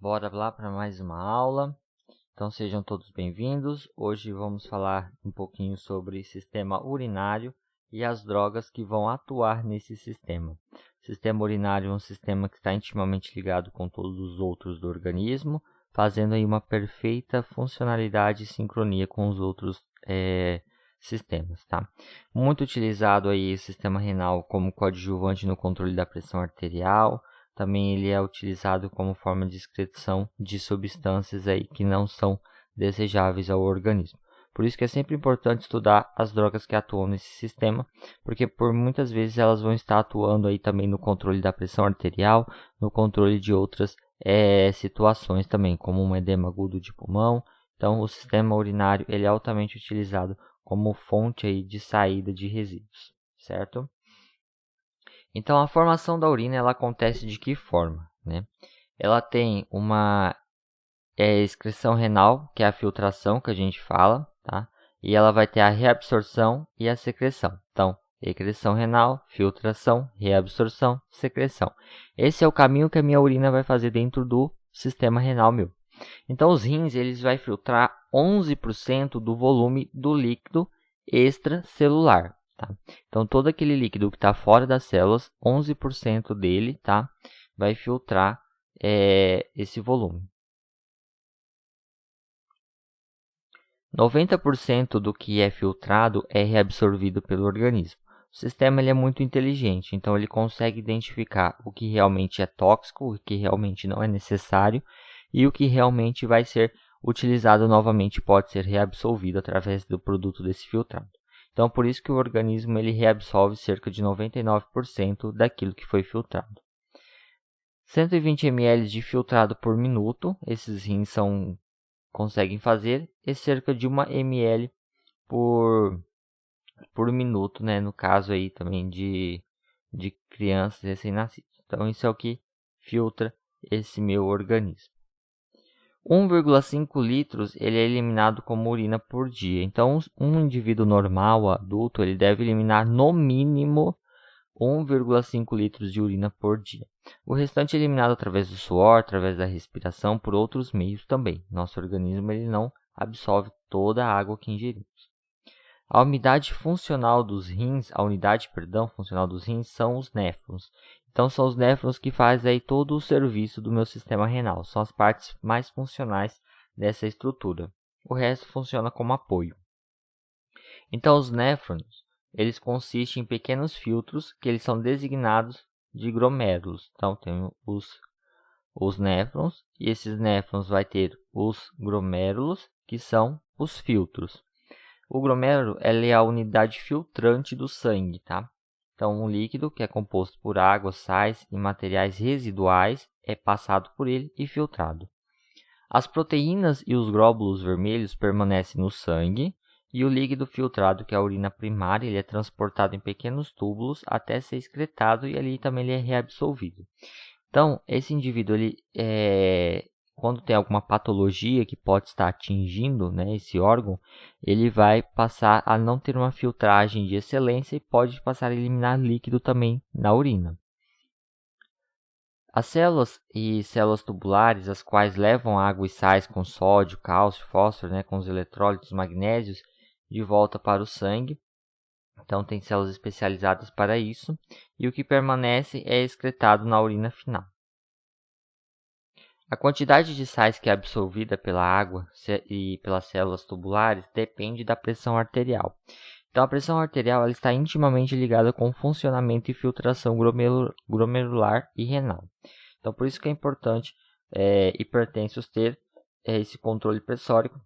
Bora lá para mais uma aula. Então sejam todos bem-vindos. Hoje vamos falar um pouquinho sobre sistema urinário e as drogas que vão atuar nesse sistema. O sistema urinário é um sistema que está intimamente ligado com todos os outros do organismo, fazendo aí uma perfeita funcionalidade e sincronia com os outros sistemas, tá? Muito utilizado aí o sistema renal como coadjuvante no controle da pressão arterial. Também ele é utilizado como forma de excreção de substâncias aí que não são desejáveis ao organismo. Por isso que é sempre importante estudar as drogas que atuam nesse sistema, porque por muitas vezes elas vão estar atuando aí também no controle da pressão arterial, no controle de outras situações também, como um edema agudo de pulmão. Então o sistema urinário ele é altamente utilizado como fonte aí de saída de resíduos, certo? Então, a formação da urina ela acontece de que forma, né? Ela tem uma excreção renal, que é a filtração que a gente fala, tá? E ela vai ter a reabsorção e a secreção. Então, excreção renal, filtração, reabsorção, secreção. Esse é o caminho que a minha urina vai fazer dentro do sistema renal meu. Então, os rins eles vai filtrar 11% do volume do líquido extracelular. Tá? Então, todo aquele líquido que está fora das células, 11% dele vai filtrar esse volume. 90% do que é filtrado é reabsorvido pelo organismo. O sistema ele é muito inteligente, então ele consegue identificar o que realmente é tóxico, o que realmente não é necessário e o que realmente vai ser utilizado novamente pode ser reabsorvido através do produto desse filtrado. Então, por isso que o organismo ele reabsorve cerca de 99% daquilo que foi filtrado. 120 ml de filtrado por minuto, esses rins conseguem fazer, e cerca de 1 ml por minuto, né? No caso aí também de crianças recém-nascidas. Então, isso é o que filtra esse meu organismo. 1,5 litros ele é eliminado como urina por dia. Então, um indivíduo normal, adulto, ele deve eliminar no mínimo 1,5 litros de urina por dia. O restante é eliminado através do suor, através da respiração, por outros meios também. Nosso organismo ele não absorve toda a água que ingerimos. A unidade funcional dos rins, funcional dos rins são os néfrons. Então, são os néfrons que fazem aí todo o serviço do meu sistema renal. São as partes mais funcionais dessa estrutura. O resto funciona como apoio. Então, os néfrons, eles consistem em pequenos filtros que eles são designados de glomérulos. Então, tem os néfrons, e esses néfrons vai ter os glomérulos, que são os filtros. O glomérulo é a unidade filtrante do sangue, tá? Então, um líquido que é composto por água, sais e materiais residuais é passado por ele e filtrado. As proteínas e os glóbulos vermelhos permanecem no sangue e o líquido filtrado, que é a urina primária, ele é transportado em pequenos túbulos até ser excretado e ali também ele é reabsorvido. Então, esse indivíduo, quando tem alguma patologia que pode estar atingindo, né, esse órgão, ele vai passar a não ter uma filtragem de excelência e pode passar a eliminar líquido também na urina. As células e células tubulares, as quais levam água e sais com sódio, cálcio, fósforo, né, com os eletrólitos magnésios, de volta para o sangue. Então, tem células especializadas para isso. E o que permanece é excretado na urina final. A quantidade de sais que é absorvida pela água e pelas células tubulares depende da pressão arterial. Então, a pressão arterial ela está intimamente ligada com o funcionamento e filtração glomerular e renal. Então, por isso que é importante hipertensos ter esse controle pressórico,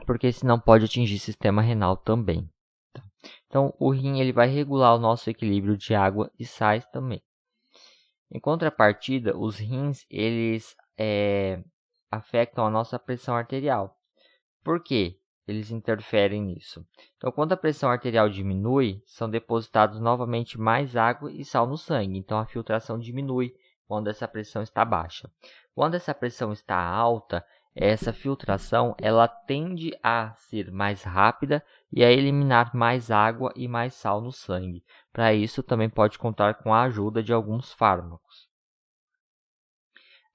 porque senão pode atingir o sistema renal também. Tá? Então, o rim ele vai regular o nosso equilíbrio de água e sais também. Em contrapartida, os rins eles afetam a nossa pressão arterial. Por quê? Eles interferem nisso. Então, quando a pressão arterial diminui, são depositados novamente mais água e sal no sangue. Então, a filtração diminui quando essa pressão está baixa. Quando essa pressão está alta, essa filtração ela tende a ser mais rápida e a eliminar mais água e mais sal no sangue. Para isso, também pode contar com a ajuda de alguns fármacos.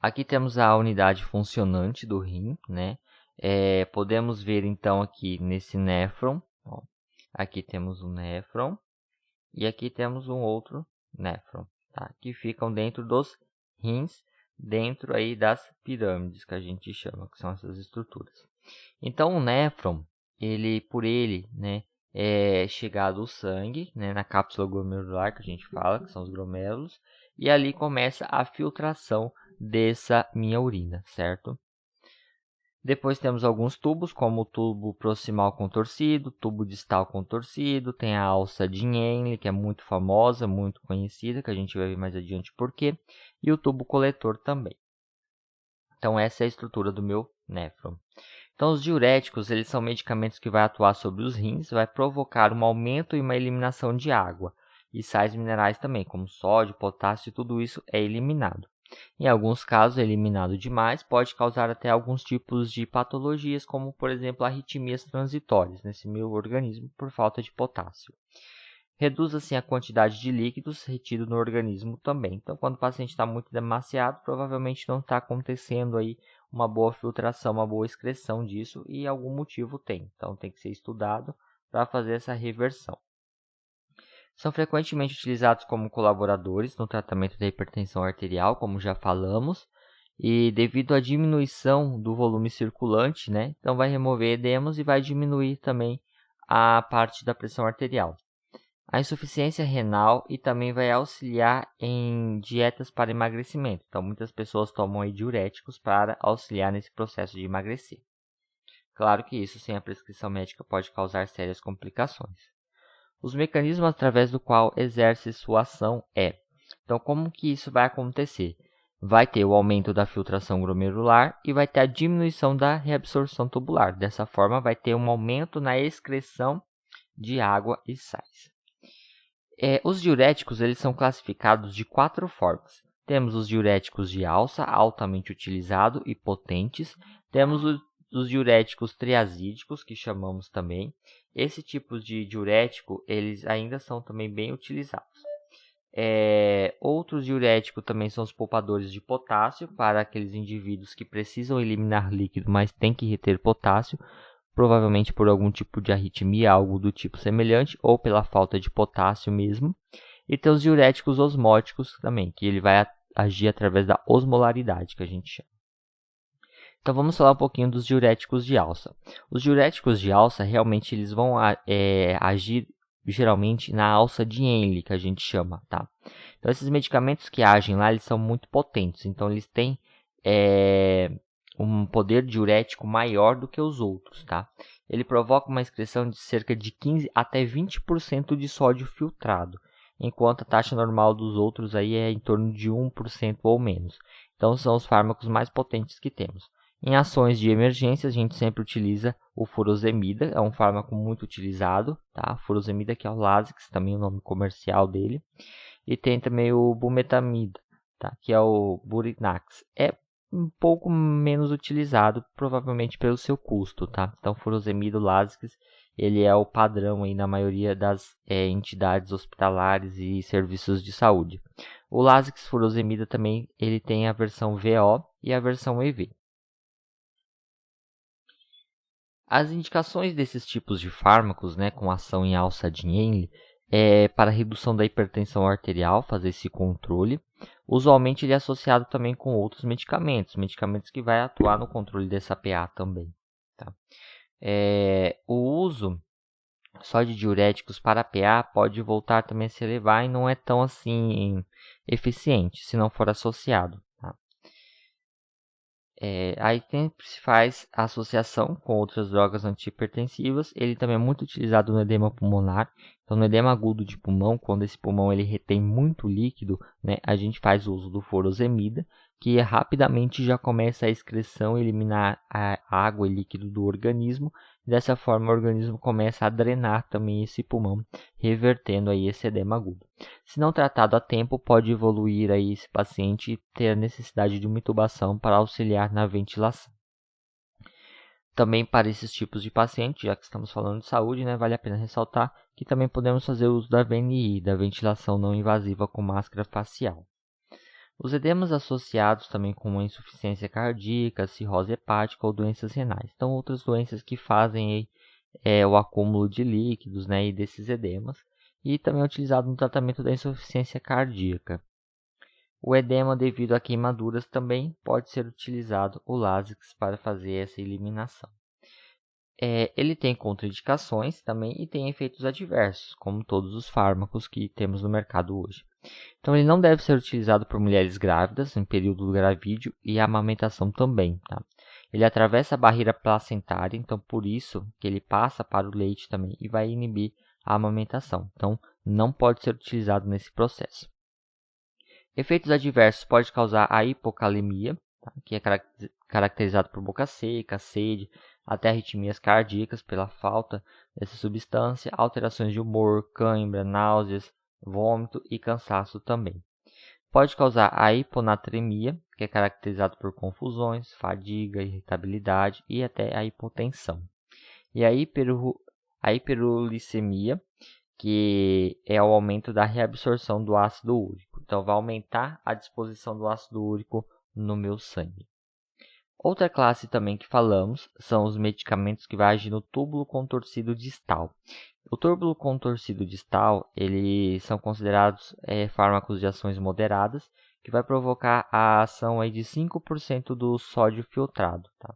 Aqui temos a unidade funcionante do rim, né? Podemos ver então aqui nesse néfron, ó, aqui temos um néfron e aqui temos um outro néfron, tá? Que ficam dentro dos rins, dentro aí das pirâmides que a gente chama, que são essas estruturas. Então o néfron, por ele, né, é chegado o sangue, né, na cápsula glomerular que a gente fala, que são os glomérulos, e ali começa a filtração dessa minha urina, certo? Depois temos alguns tubos, como o tubo proximal contorcido, tubo distal contorcido, tem a alça de Henle, que é muito famosa, muito conhecida, que a gente vai ver mais adiante por quê, e o tubo coletor também. Então essa é a estrutura do meu néfron. Então os diuréticos, eles são medicamentos que vão atuar sobre os rins, vai provocar um aumento e uma eliminação de água, e sais minerais também, como sódio, potássio, tudo isso é eliminado. Em alguns casos, eliminado demais pode causar até alguns tipos de patologias, como, por exemplo, arritmias transitórias nesse meu organismo por falta de potássio. Reduz, assim, a quantidade de líquidos retido no organismo também. Então, quando o paciente está muito demasiado, provavelmente não está acontecendo aí uma boa filtração, uma boa excreção disso, e algum motivo tem. Então, tem que ser estudado para fazer essa reversão. São frequentemente utilizados como colaboradores no tratamento da hipertensão arterial, como já falamos, e devido à diminuição do volume circulante, né, então vai remover edemas e vai diminuir também a parte da pressão arterial. A insuficiência renal e também vai auxiliar em dietas para emagrecimento. Então, muitas pessoas tomam aí diuréticos para auxiliar nesse processo de emagrecer. Claro que isso, sem a prescrição médica, pode causar sérias complicações. Os mecanismos através do qual exerce sua ação então, como que isso vai acontecer? Vai ter o aumento da filtração glomerular e vai ter a diminuição da reabsorção tubular. Dessa forma, vai ter um aumento na excreção de água e sais. Os diuréticos, eles são classificados de 4 formas. Temos os diuréticos de alça, altamente utilizados e potentes. Temos os diuréticos triazídicos, que chamamos também. Esse tipo de diurético, eles ainda são também bem utilizados. Outros diuréticos também são os poupadores de potássio, para aqueles indivíduos que precisam eliminar líquido, mas têm que reter potássio, provavelmente por algum tipo de arritmia, algo do tipo semelhante, ou pela falta de potássio mesmo. E tem os diuréticos osmóticos também, que ele vai agir através da osmolaridade, que a gente chama. Então vamos falar um pouquinho dos diuréticos de alça. Os diuréticos de alça, realmente, eles vão agir geralmente na alça de Henle, que a gente chama, tá? Então esses medicamentos que agem lá, eles são muito potentes, então eles têm um poder diurético maior do que os outros, tá? Ele provoca uma excreção de cerca de 15 até 20% de sódio filtrado, enquanto a taxa normal dos outros aí é em torno de 1% ou menos. Então são os fármacos mais potentes que temos. Em ações de emergência, a gente sempre utiliza o furosemida, é um fármaco muito utilizado, tá? Furosemida, que é o Lasix, também o nome comercial dele. E tem também o bumetamida, tá? Que é o Burinax. É um pouco menos utilizado, provavelmente pelo seu custo, tá? Então, furosemida, Lasix, ele é o padrão aí na maioria das entidades hospitalares e serviços de saúde. O Lasix furosemida também, ele tem a versão VO e a versão EV. As indicações desses tipos de fármacos, né, com ação em alça de Henle, para redução da hipertensão arterial, fazer esse controle. Usualmente ele é associado também com outros medicamentos que vai atuar no controle dessa PA também. Tá? O uso só de diuréticos para PA pode voltar também a se elevar e não é tão assim eficiente se não for associado. Aí sempre se faz a associação com outras drogas antihipertensivas. Ele também é muito utilizado no edema pulmonar. Então, no edema agudo de pulmão, quando esse pulmão ele retém muito líquido, né, a gente faz uso do furosemida, que rapidamente já começa a excreção, eliminar a água e líquido do organismo. Dessa forma, o organismo começa a drenar também esse pulmão, revertendo aí esse edema agudo. Se não tratado a tempo, pode evoluir aí esse paciente e ter a necessidade de uma intubação para auxiliar na ventilação. Também para esses tipos de paciente, já que estamos falando de saúde, né, vale a pena ressaltar que também podemos fazer uso da VNI, da ventilação não invasiva com máscara facial. Os edemas associados também com insuficiência cardíaca, cirrose hepática ou doenças renais. Então, outras doenças que fazem o acúmulo de líquidos, né, e desses edemas. E também é utilizado no tratamento da insuficiência cardíaca. O edema devido a queimaduras também pode ser utilizado o Lasix para fazer essa eliminação. Ele tem contraindicações também e tem efeitos adversos, como todos os fármacos que temos no mercado hoje. Então, ele não deve ser utilizado por mulheres grávidas em período gravídeo e a amamentação também. Tá? Ele atravessa a barreira placentária, então por isso que ele passa para o leite também e vai inibir a amamentação. Então, não pode ser utilizado nesse processo. Efeitos adversos pode causar a hipocalemia, tá? Que é caracterizado por boca seca, sede, até arritmias cardíacas pela falta dessa substância, alterações de humor, cãibra, náuseas, vômito e cansaço também. Pode causar a hiponatremia, que é caracterizado por confusões, fadiga, irritabilidade e até a hipotensão. E a hiperuricemia, que é o aumento da reabsorção do ácido úrico. Então, vai aumentar a disposição do ácido úrico no meu sangue. Outra classe também que falamos são os medicamentos que vão agir no túbulo contorcido distal. O túbulo contorcido distal, eles são considerados fármacos de ações moderadas, que vai provocar a ação aí de 5% do sódio filtrado. Tá?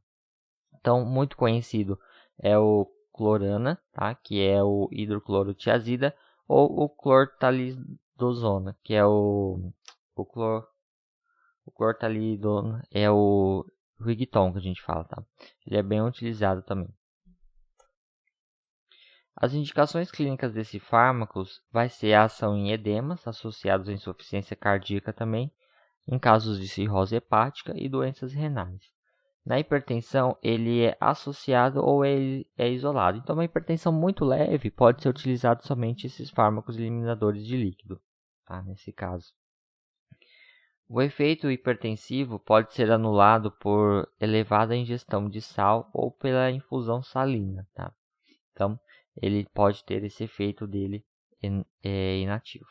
Então, muito conhecido é o clorana, tá? Que é o hidroclorotiazida, ou o clortalidozona, que é o clortalidona, é o Rigton que a gente fala, tá? Ele é bem utilizado também. As indicações clínicas desses fármacos vai ser a ação em edemas associados à insuficiência cardíaca também, em casos de cirrose hepática e doenças renais. Na hipertensão, ele é associado ou ele é isolado. Então, uma hipertensão muito leve pode ser utilizado somente esses fármacos eliminadores de líquido, tá? Nesse caso. O efeito hipertensivo pode ser anulado por elevada ingestão de sal ou pela infusão salina, tá? Então, ele pode ter esse efeito dele inativo.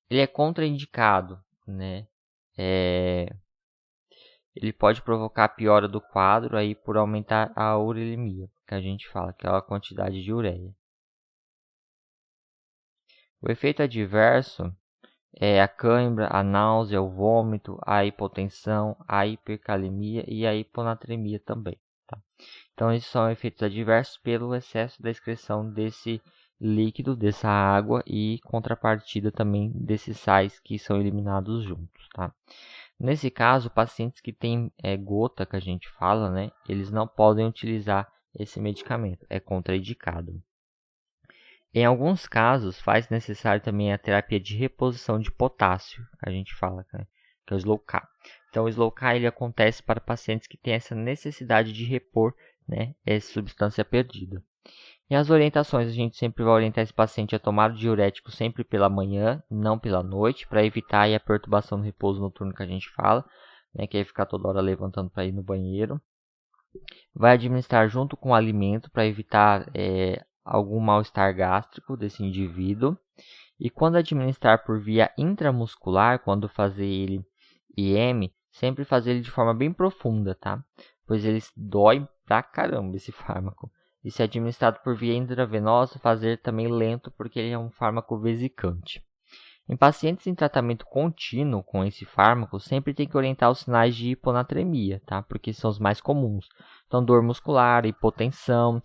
Ele é contraindicado, né? Ele pode provocar a piora do quadro aí por aumentar a urelemia, que a gente fala, que é a quantidade de ureia. O efeito adverso é a cãibra, a náusea, o vômito, a hipotensão, a hipercalemia e a hiponatremia também. Tá? Então, esses são efeitos adversos pelo excesso da excreção desse líquido, dessa água e contrapartida também desses sais que são eliminados juntos. Tá? Nesse caso, pacientes que têm gota, que a gente fala, né, eles não podem utilizar esse medicamento, é contraindicado. Em alguns casos, faz necessário também a terapia de reposição de potássio, que a gente fala, né, que é o Slow-K. Então, o Slow-K ele acontece para pacientes que têm essa necessidade de repor, né, essa substância perdida. E as orientações, a gente sempre vai orientar esse paciente a tomar o diurético sempre pela manhã, não pela noite, para evitar aí a perturbação do repouso noturno que a gente fala, né, que é ficar toda hora levantando para ir no banheiro. Vai administrar junto com o alimento para evitar algum mal-estar gástrico desse indivíduo. E quando administrar por via intramuscular, quando fazer ele IM, sempre fazer ele de forma bem profunda, tá? Pois ele dói pra caramba esse fármaco. E se administrado por via intravenosa, fazer também lento, porque ele é um fármaco vesicante. Em pacientes em tratamento contínuo com esse fármaco, sempre tem que orientar os sinais de hiponatremia, tá? Porque são os mais comuns. Então, dor muscular, hipotensão,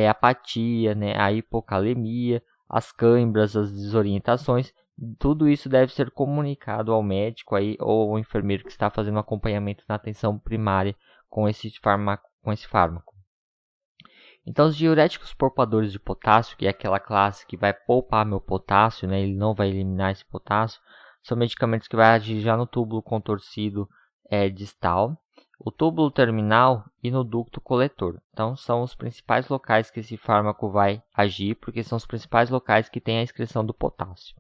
apatia, né? A hipocalemia, as câimbras, as desorientações. Tudo isso deve ser comunicado ao médico aí, ou ao enfermeiro que está fazendo acompanhamento na atenção primária com esse fármaco. Então, os diuréticos poupadores de potássio, que é aquela classe que vai poupar meu potássio, né, ele não vai eliminar esse potássio, são medicamentos que vão agir já no túbulo contorcido distal, o túbulo terminal e no ducto coletor. Então, são os principais locais que esse fármaco vai agir, porque são os principais locais que tem a excreção do potássio.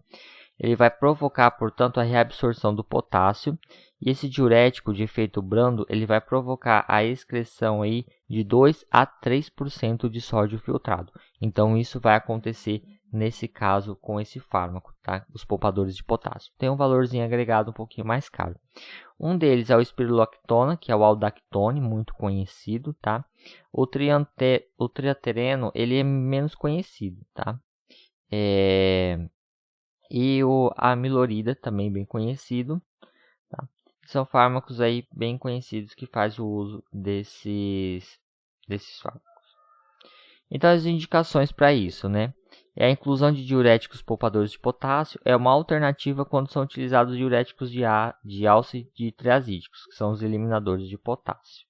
Ele vai provocar, portanto, a reabsorção do potássio, e esse diurético de efeito brando, ele vai provocar a excreção aí de 2 a 3% de sódio filtrado. Então, isso vai acontecer nesse caso com esse fármaco, tá? Os poupadores de potássio. Tem um valorzinho agregado um pouquinho mais caro. Um deles é o espironolactona, que é o aldactone, muito conhecido, tá? O triatereno, ele é menos conhecido, tá? E o amilorida, também bem conhecido, tá? São fármacos aí bem conhecidos que fazem o uso desses fármacos. Então, as indicações para isso, né? É a inclusão de diuréticos poupadores de potássio, é uma alternativa quando são utilizados diuréticos de alça e de triazídicos, que são os eliminadores de potássio.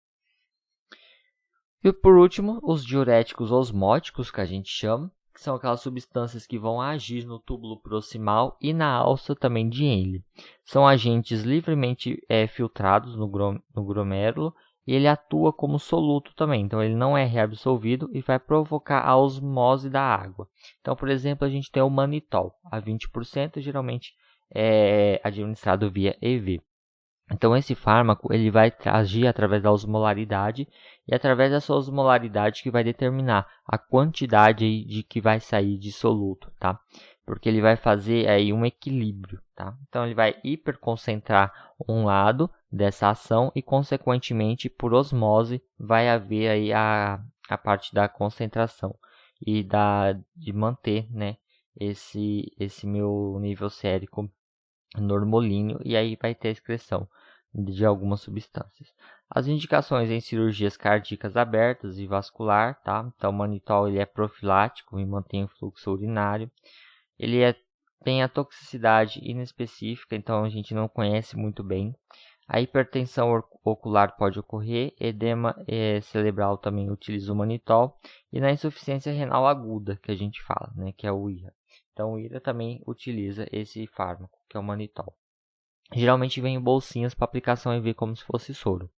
E por último, os diuréticos osmóticos, que a gente chama, que são aquelas substâncias que vão agir no túbulo proximal e na alça também de Henle. São agentes livremente filtrados no glomérulo e ele atua como soluto também, então ele não é reabsorvido e vai provocar a osmose da água. Então, por exemplo, a gente tem o manitol, a 20%, geralmente é administrado via EV. Então, esse fármaco ele vai agir através da osmolaridade e através dessa osmolaridade que vai determinar a quantidade de que vai sair de soluto, tá? Porque ele vai fazer aí um equilíbrio, tá? Então, ele vai hiperconcentrar um lado dessa ação e, consequentemente, por osmose, vai haver aí a parte da concentração e de manter, né, esse meu nível sérico normolíneo, e aí vai ter a excreção de algumas substâncias. As indicações em cirurgias cardíacas abertas e vascular, tá? Então, o manitol ele é profilático e mantém o fluxo urinário. Ele tem a toxicidade inespecífica, então a gente não conhece muito bem. A hipertensão ocular pode ocorrer, edema cerebral também utiliza o manitol, e na insuficiência renal aguda, que a gente fala, né, que é o IRA. Então, o IRA também utiliza esse fármaco, que é o manitol. Geralmente vem em bolsinhas para aplicação EV como se fosse soro.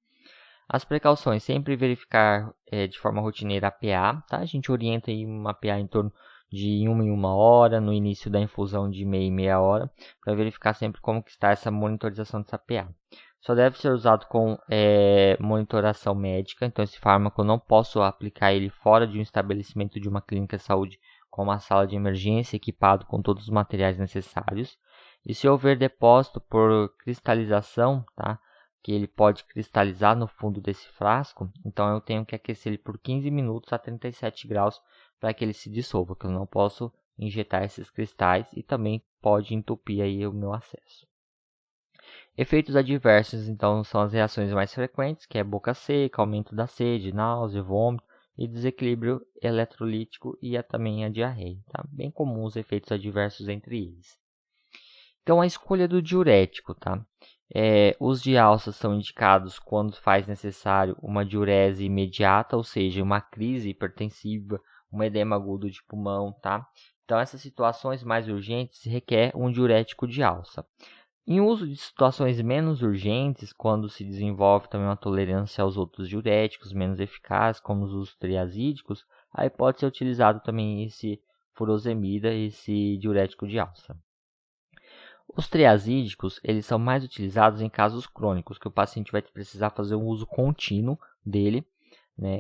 As precauções, sempre verificar de forma rotineira a PA, tá? A gente orienta aí uma PA em torno de 1 em 1 hora, no início da infusão de meia em meia hora, para verificar sempre como que está essa monitorização dessa PA. Só deve ser usado com monitoração médica, então esse fármaco eu não posso aplicar ele fora de um estabelecimento de uma clínica de saúde, como a sala de emergência, equipado com todos os materiais necessários. E se houver depósito por cristalização, tá? Que ele pode cristalizar no fundo desse frasco, então eu tenho que aquecer ele por 15 minutos a 37 graus para que ele se dissolva, que eu não posso injetar esses cristais e também pode entupir aí o meu acesso. Efeitos adversos, então, são as reações mais frequentes, que é boca seca, aumento da sede, náusea, vômito e desequilíbrio eletrolítico e também a diarreia, tá? Bem comuns os efeitos adversos entre eles. Então, a escolha do diurético, tá? Os de alça são indicados quando faz necessário uma diurese imediata, ou seja, uma crise hipertensiva, um edema agudo de pulmão, tá? Então, essas situações mais urgentes requer um diurético de alça. Em uso de situações menos urgentes, quando se desenvolve também uma tolerância aos outros diuréticos menos eficazes, como os triazídicos, aí pode ser utilizado também esse furosemida, esse diurético de alça. Os triazídicos, eles são mais utilizados em casos crônicos, que o paciente vai precisar fazer um uso contínuo dele, né,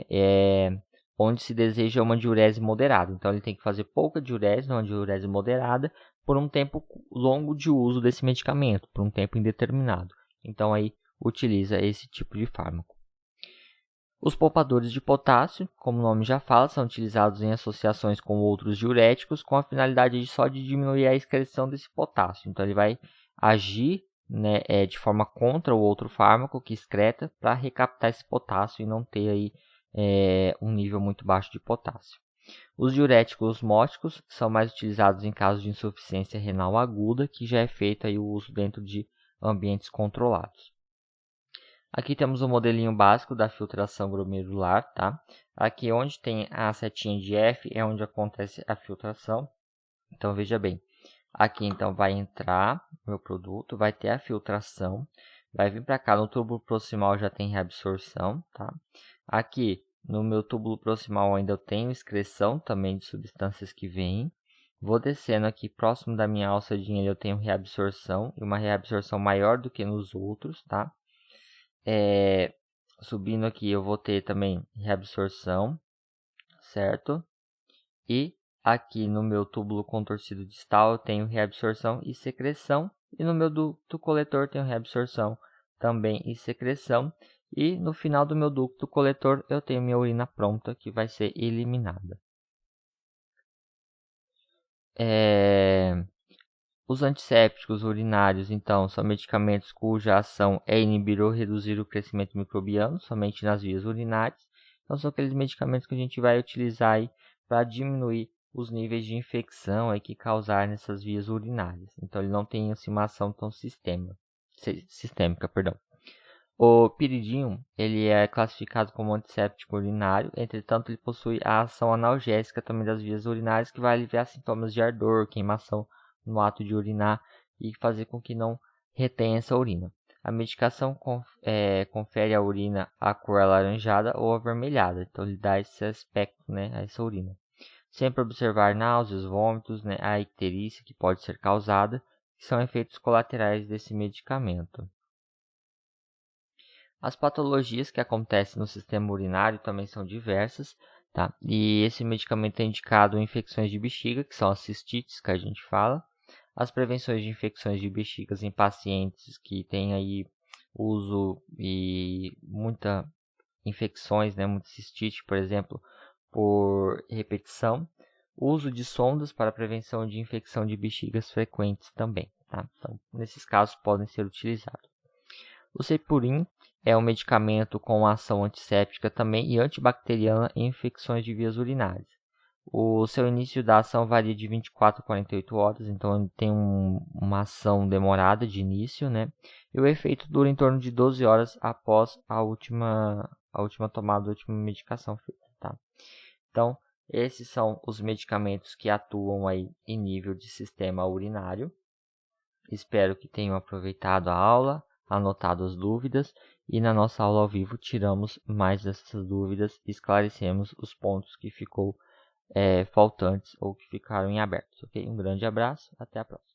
onde se deseja uma diurese moderada. Então, ele tem que fazer pouca diurese, uma diurese moderada, por um tempo longo de uso desse medicamento, por um tempo indeterminado. Então, aí utiliza esse tipo de fármaco. Os poupadores de potássio, como o nome já fala, são utilizados em associações com outros diuréticos com a finalidade de diminuir a excreção desse potássio. Então, ele vai agir, né, de forma contra o outro fármaco que excreta para recaptar esse potássio e não ter aí, um nível muito baixo de potássio. Os diuréticos osmóticos são mais utilizados em casos de insuficiência renal aguda, que já é feito aí o uso dentro de ambientes controlados. Aqui temos o modelinho básico da filtração glomerular, tá? Aqui onde tem a setinha de F é onde acontece a filtração. Então, veja bem, aqui então vai entrar o meu produto, vai ter a filtração, vai vir para cá no túbulo proximal já tem reabsorção, tá? Aqui no meu túbulo proximal ainda eu tenho excreção também de substâncias que vêm. Vou descendo aqui próximo da minha alça de Henle eu tenho reabsorção e uma reabsorção maior do que nos outros, tá? Subindo aqui eu vou ter também reabsorção, certo? E Aqui no meu túbulo contorcido distal eu tenho reabsorção e secreção. E no meu ducto coletor tenho reabsorção também e secreção. E no final do meu ducto coletor eu tenho minha urina pronta que vai ser eliminada. Os antissépticos urinários, então, são medicamentos cuja ação é inibir ou reduzir o crescimento microbiano somente nas vias urinárias. Então, são aqueles medicamentos que a gente vai utilizar para diminuir os níveis de infecção que causar nessas vias urinárias. Então, ele não tem assim, uma ação tão sistêmica. O piridinho, ele é classificado como antisséptico urinário, entretanto, ele possui a ação analgésica também das vias urinárias, que vai aliviar sintomas de ardor, queimação no ato de urinar e fazer com que não retenha essa urina. A medicação confere à urina a cor alaranjada ou avermelhada, então ele dá esse aspecto, né, a essa urina. Sempre observar náuseas, vômitos, né, a icterícia que pode ser causada, que são efeitos colaterais desse medicamento. As patologias que acontecem no sistema urinário também são diversas, tá? E esse medicamento é indicado em infecções de bexiga, que são as cistites que a gente fala, as prevenções de infecções de bexigas em pacientes que têm aí uso e muita infecções, né, muita cistite, por exemplo, por repetição, uso de sondas para prevenção de infecção de bexigas frequentes também, tá? Então, nesses casos podem ser utilizados. O Cepurin é um medicamento com ação antisséptica também e antibacteriana em infecções de vias urinárias. O seu início da ação varia de 24 a 48 horas, então ele tem uma ação demorada de início, né? E o efeito dura em torno de 12 horas após a última tomada da última medicação feita, tá? Então, esses são os medicamentos que atuam aí em nível de sistema urinário. Espero que tenham aproveitado a aula, anotado as dúvidas e na nossa aula ao vivo tiramos mais dessas dúvidas e esclarecemos os pontos que ficou faltantes ou que ficaram em aberto. Ok? Um grande abraço, até a próxima.